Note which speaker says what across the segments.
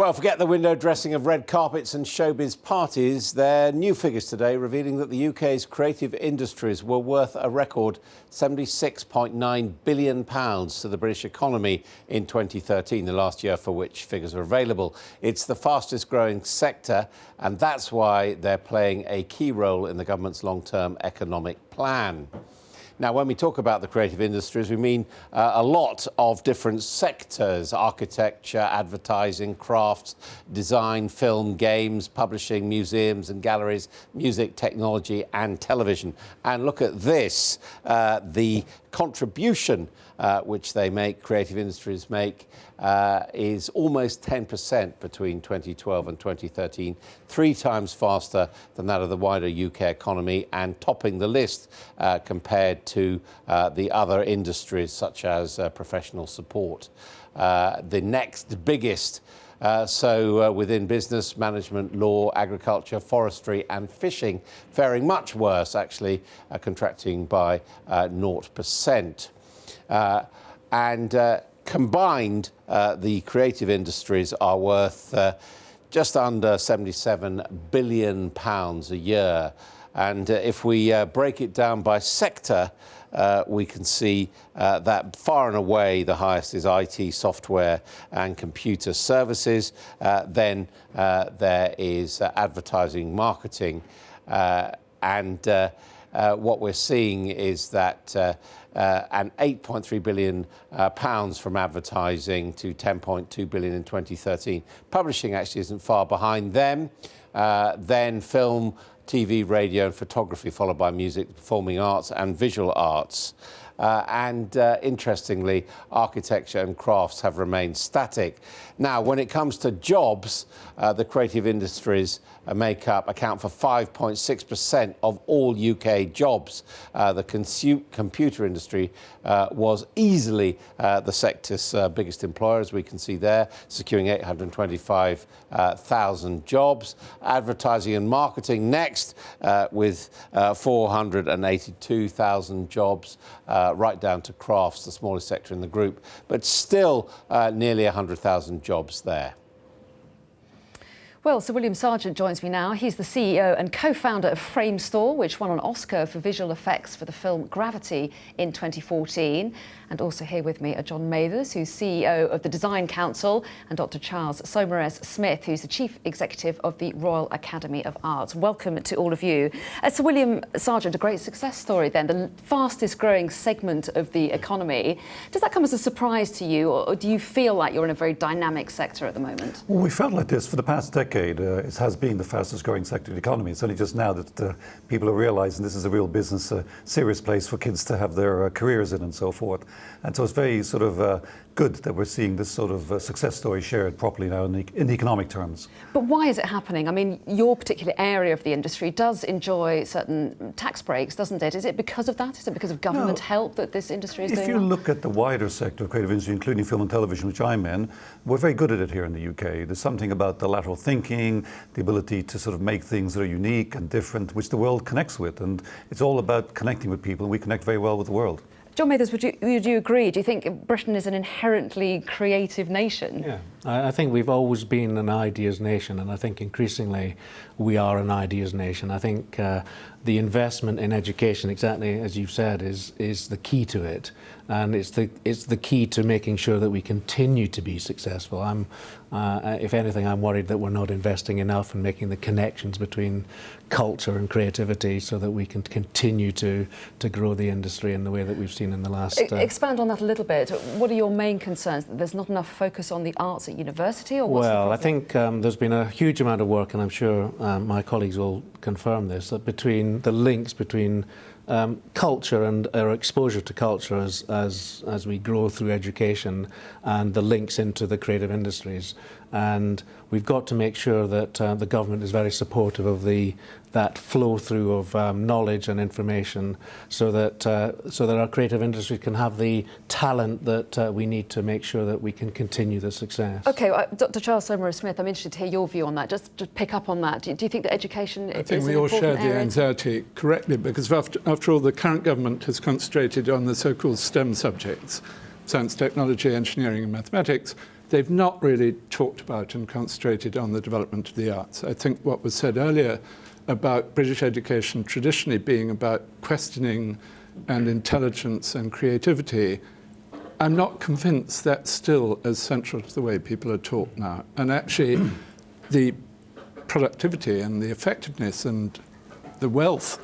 Speaker 1: Well, forget the window dressing of red carpets and showbiz parties. There are new figures today revealing that the UK's creative industries were worth a record £76.9 billion to the British economy in 2013, the last year for which figures are available. It's the fastest growing sector, and that's why they're playing a key role in the government's long-term economic plan. Now, when we talk about the creative industries, we mean a lot of different sectors: architecture, advertising, crafts, design, film, games, publishing, museums and galleries, music, technology and television. And look at this, the contribution which they make, creative industries make, is almost 10% between 2012 and 2013, 3 times faster than that of the wider UK economy, and topping the list compared to the other industries such as professional support. The next biggest, within business, management, law, agriculture, forestry and fishing, faring much worse, actually contracting by 0%. Combined, the creative industries are worth just under £77 billion a year. And if we break it down by sector, we can see that far and away the highest is IT, software and computer services. Then there is advertising, marketing, what we're seeing is that an £8.3 billion from advertising to £10.2 billion in 2013. Publishing actually isn't far behind them. Then film, TV, radio and photography, followed by music, performing arts and visual arts. Interestingly, architecture and crafts have remained static. Now, when it comes to jobs, the creative industries account for 5.6% of all UK jobs. The computer industry was easily the sector's biggest employer, as we can see there, securing 825,000 jobs. Advertising and marketing next, with 482,000 jobs, right down to crafts, the smallest sector in the group, but still nearly 100,000 jobs there.
Speaker 2: Well, Sir William Sargent joins me now. He's the CEO and co-founder of Framestore, which won an Oscar for visual effects for the film Gravity in 2014. And also here with me are John Mathers, who's CEO of the Design Council, and Dr. Charles Saumarez Smith, who's the Chief Executive of the Royal Academy of Arts. Welcome to all of you. Sir William Sargent, a great success story then, the fastest growing segment of the economy. Does that come as a surprise to you, or do you feel like you're in a very dynamic sector at the moment?
Speaker 3: Well, we felt like this for the past decade. It has been the fastest growing sector of the economy. It's only just now that people are realising this is a real business, a serious place for kids to have their careers in and so forth. And so it's very sort of good that we're seeing this sort of success story shared properly now in economic terms.
Speaker 2: But why is it happening? I mean, your particular area of the industry does enjoy certain tax breaks, doesn't it? Is it because of that? Is it because of government help that this industry is doing?
Speaker 3: If you look at the wider sector of creative industry, including film and television, which I'm in, we're very good at it here in the UK. There's something about the lateral thinking, the ability to sort of make things that are unique and different, which the world connects with. And it's all about connecting with people, and we connect very well with the world.
Speaker 2: John Mathers, would you agree? Do you think Britain is an inherently creative nation?
Speaker 4: Yeah, I think we've always been an ideas nation, and I think increasingly we are an ideas nation. I think the investment in education, exactly as you've said, is the key to it, and it's the key to making sure that we continue to be successful. If anything, I'm worried that we're not investing enough in making the connections between culture and creativity so that we can continue to grow the industry in the way that we've seen in the last...
Speaker 2: Expand on that a little bit. What are your main concerns? That there's not enough focus on the arts at university, or what's the problem?
Speaker 4: Well, I think there's been a huge amount of work, and I'm sure my colleagues will confirm this, that between the links between culture and our exposure to culture as we grow through education, and the links into the creative industries. And we've got to make sure that the government is very supportive of that flow through of knowledge and information, so that our creative industry can have the talent that we need to make sure that we can continue the success.
Speaker 2: Okay, Dr. Charles Saumarez Smith, I'm interested to hear your view on that. Just to pick up on that, do you think that education is an important area?
Speaker 5: I think we all share the anxiety correctly, because after all, the current government has concentrated on the so-called STEM subjects: science, technology, engineering and mathematics. they've not really talked about and concentrated on the development of the arts. I think what was said earlier about British education traditionally being about questioning and intelligence and creativity, I'm not convinced that's still as central to the way people are taught now. And actually, the productivity and the effectiveness and the wealth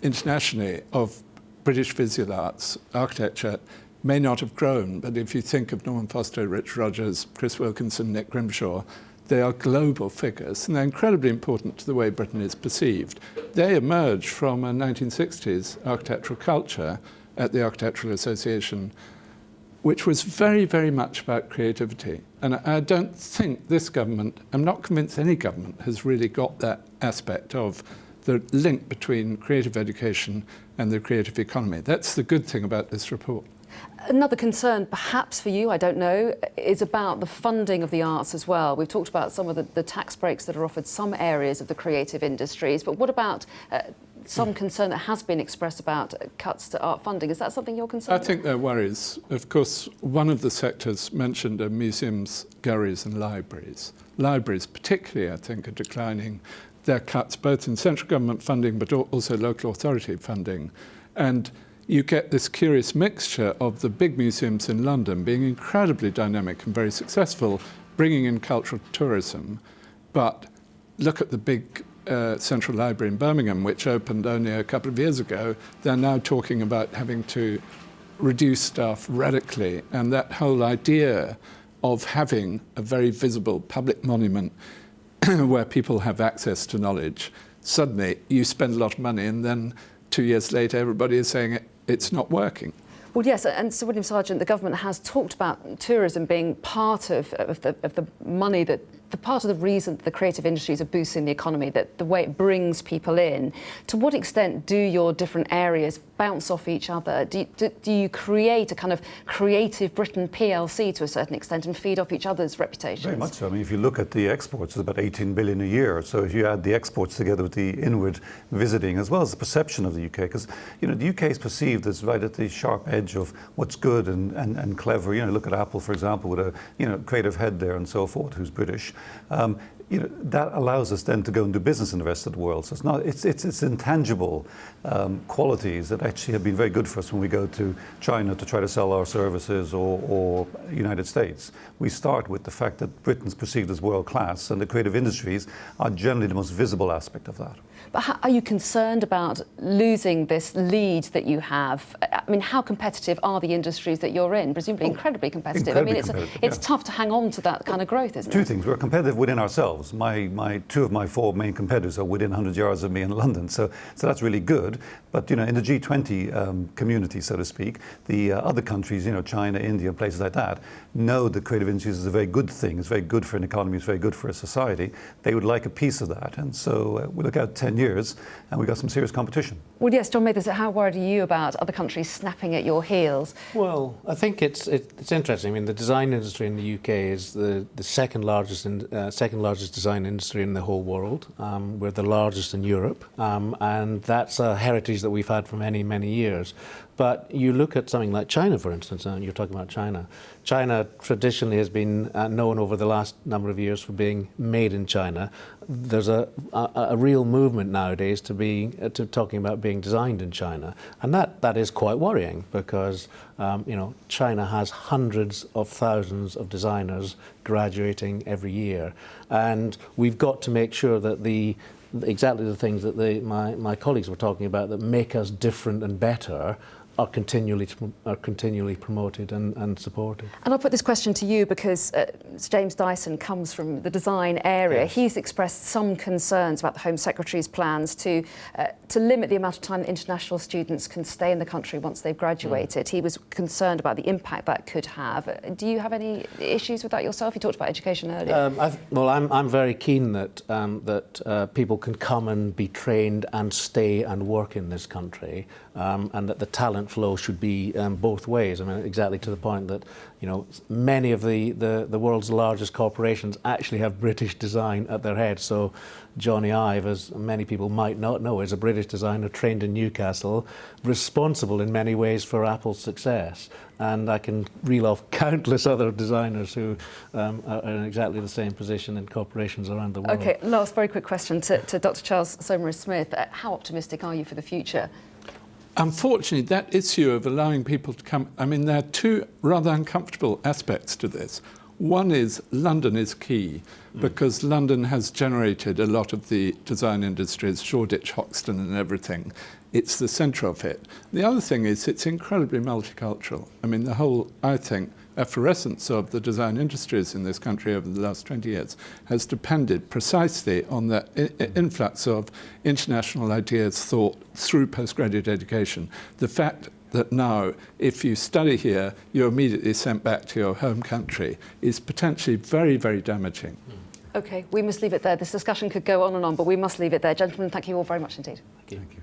Speaker 5: internationally of British visual arts, architecture, may not have grown, but if you think of Norman Foster, Rich Rogers, Chris Wilkinson, Nick Grimshaw, they are global figures, and they're incredibly important to the way Britain is perceived. They emerged from a 1960s architectural culture at the Architectural Association, which was very, very much about creativity. And I don't think this government, I'm not convinced any government has really got that aspect of the link between creative education and the creative economy. That's the good thing about this report.
Speaker 2: Another concern, perhaps for you, I don't know, is about the funding of the arts as well. We've talked about some of the tax breaks that are offered some areas of the creative industries, but what about some concern that has been expressed about cuts to art funding? Is that something you're concerned
Speaker 5: I think there are worries. Of course, one of the sectors mentioned are museums, galleries and libraries. Libraries particularly, I think, are declining their cuts both in central government funding but also local authority funding. And you get this curious mixture of the big museums in London being incredibly dynamic and very successful, bringing in cultural tourism. But look at the big Central Library in Birmingham, which opened only a couple of years ago. They're now talking about having to reduce staff radically. And that whole idea of having a very visible public monument where people have access to knowledge, suddenly you spend a lot of money and then 2 years later everybody is saying it's not working.
Speaker 2: Well, yes, and Sir William Sargent, the government has talked about tourism being part of the money that the part of the reason that the creative industries are boosting the economy, that the way it brings people in. To what extent do your different areas bounce off each other? Do you create a kind of Creative Britain PLC to a certain extent and feed off each other's reputations?
Speaker 3: Very much so. I mean, if you look at the exports, it's about 18 billion a year. So if you add the exports together with the inward visiting, as well as the perception of the UK, because, you know, the UK is perceived as right at the sharp edge of what's good and clever. You know, look at Apple, for example, with a, you know, creative head there and so forth, who's British. You know, that allows us then to go and do business in the rest of the world. So it's intangible qualities that actually have been very good for us when we go to China to try to sell our services or United States. We start with the fact that Britain's perceived as world class, and the creative industries are generally the most visible aspect of that.
Speaker 2: But are you concerned about losing this lead that you have? I mean, how competitive are the industries that you're in? Presumably incredibly competitive. It's tough to hang on to that kind of growth, isn't it?
Speaker 3: Two things. We're competitive within ourselves. Two of my four main competitors are within 100 yards of me in London, so that's really good. But, you know, in the G20 community, so to speak, the other countries, you know, China, India, places like that, know that creative industries is a very good thing. It's very good for an economy. It's very good for a society. They would like a piece of that, and so we look out 10 years, and we've got some serious competition.
Speaker 2: Well, yes, John Mathers, how worried are you about other countries snapping at your heels?
Speaker 4: Well, I think it's interesting. I mean, the design industry in the UK is the second largest design industry in the whole world. We're the largest in Europe, and that's a heritage that we've had for many, many years. But you look at something like China, for instance, and you're talking about China. China traditionally has been known over the last number of years for being made in China. There's a real movement nowadays to talking about being designed in China, and that is quite worrying because you know, China has hundreds of thousands of designers graduating every year, and we've got to make sure that exactly the things that my colleagues were talking about that make us different and better are continually promoted and supported.
Speaker 2: And I'll put this question to you because James Dyson comes from the design area. Yes. He's expressed some concerns about the Home Secretary's plans to limit the amount of time that international students can stay in the country once they've graduated. He was concerned about the impact that could have. Do you have any issues with that yourself? You talked about education earlier.
Speaker 4: I'm very keen that people can come and be trained and stay and work in this country, and that the talent talent flow should be both ways. I mean, exactly to the point that, you know, many of the world's largest corporations actually have British design at their head. So Johnny Ive, as many people might not know, is a British designer trained in Newcastle, responsible in many ways for Apple's success. And I can reel off countless other designers who are in exactly the same position in corporations around the world.
Speaker 2: Okay, last very quick question to Dr. Charles Saumarez-Smith. How optimistic are you for the future?
Speaker 5: Unfortunately, that issue of allowing people to come, I mean, there are two rather uncomfortable aspects to this. One is London is key because London has generated a lot of the design industries, Shoreditch, Hoxton and everything. It's the centre of it. The other thing is it's incredibly multicultural. I mean, the whole, I think, effervescence of the design industries in this country over the last 20 years has depended precisely on the influx of international ideas thought through postgraduate education. The fact that now, if you study here, you're immediately sent back to your home country is potentially very, very damaging.
Speaker 2: Okay, we must leave it there. This discussion could go on and on, but we must leave it there. Gentlemen, thank you all very much indeed.
Speaker 4: Thank you.